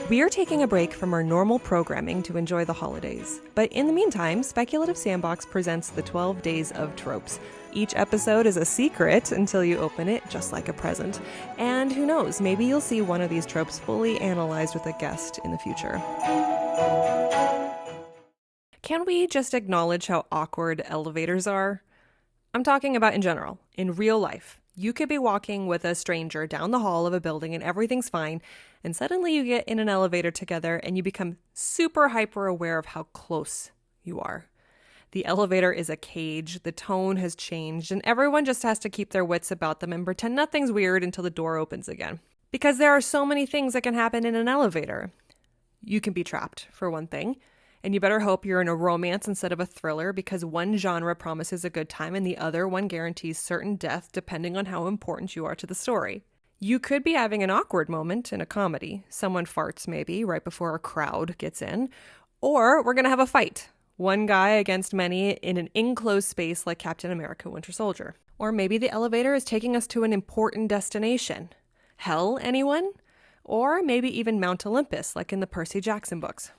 We are taking a break from our normal programming to enjoy the holidays. But in the meantime, Speculative Sandbox presents the 12 Days of Tropes. Each episode is a secret until you open it, just like a present. And who knows, maybe you'll see one of these tropes fully analyzed with a guest in the future. Can we just acknowledge how awkward elevators are? I'm talking about in general, in real life. You could be walking with a stranger down the hall of a building and everything's fine, and suddenly you get in an elevator together and you become super hyper aware of how close you are. The elevator is a cage, the tone has changed, and everyone just has to keep their wits about them and pretend nothing's weird until the door opens again. Because there are so many things that can happen in an elevator. You can be trapped, for one thing. And you better hope you're in a romance instead of a thriller, because one genre promises a good time and the other one guarantees certain death depending on how important you are to the story. You could be having an awkward moment in a comedy. Someone farts maybe right before a crowd gets in. Or we're going to have a fight. One guy against many in an enclosed space like Captain America Winter Soldier. Or maybe the elevator is taking us to an important destination. Hell, anyone? Or maybe even Mount Olympus like in the Percy Jackson books.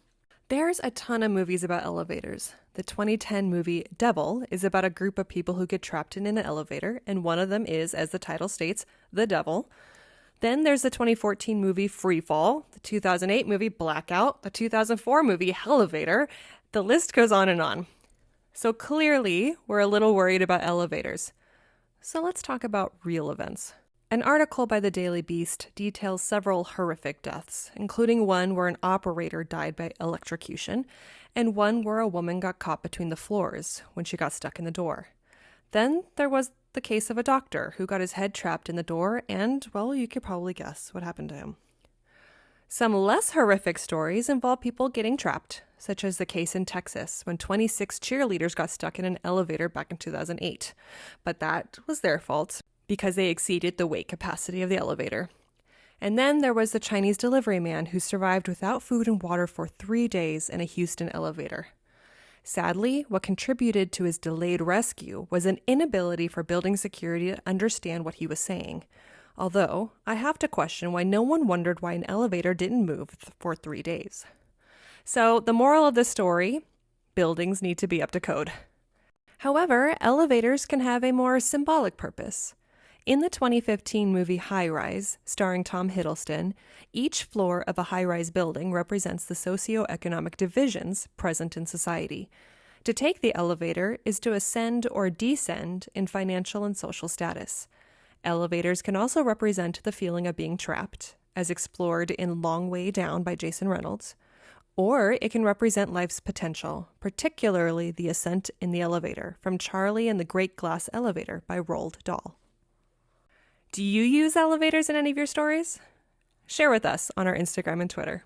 There's a ton of movies about elevators. The 2010 movie Devil is about a group of people who get trapped in an elevator, and one of them is, as the title states, the devil. Then there's the 2014 movie Freefall, the 2008 movie Blackout, the 2004 movie Elevator. The list goes on and on. So clearly, we're a little worried about elevators. So let's talk about real events. An article by the Daily Beast details several horrific deaths, including one where an operator died by electrocution, and one where a woman got caught between the floors when she got stuck in the door. Then there was the case of a doctor who got his head trapped in the door, and, well, you could probably guess what happened to him. Some less horrific stories involve people getting trapped, such as the case in Texas when 26 cheerleaders got stuck in an elevator back in 2008. But that was their fault, because they exceeded the weight capacity of the elevator. And then there was the Chinese delivery man who survived without food and water for 3 days in a Houston elevator. Sadly, what contributed to his delayed rescue was an inability for building security to understand what he was saying. Although, I have to question why no one wondered why an elevator didn't move for 3 days. So, the moral of this story, buildings need to be up to code. However, elevators can have a more symbolic purpose. In the 2015 movie High Rise, starring Tom Hiddleston, each floor of a high-rise building represents the socioeconomic divisions present in society. To take the elevator is to ascend or descend in financial and social status. Elevators can also represent the feeling of being trapped, as explored in Long Way Down by Jason Reynolds, or it can represent life's potential, particularly the ascent in the elevator from Charlie and the Great Glass Elevator by Roald Dahl. Do you use elevators in any of your stories? Share with us on our Instagram and Twitter.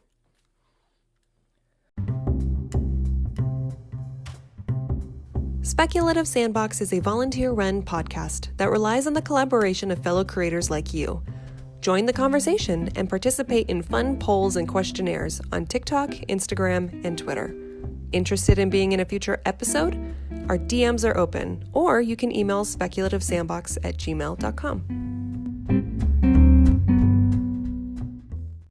Speculative Sandbox is a volunteer-run podcast that relies on the collaboration of fellow creators like you. Join the conversation and participate in fun polls and questionnaires on TikTok, Instagram, and Twitter. Interested in being in a future episode? Our DMs are open, or you can email speculativesandbox@gmail.com.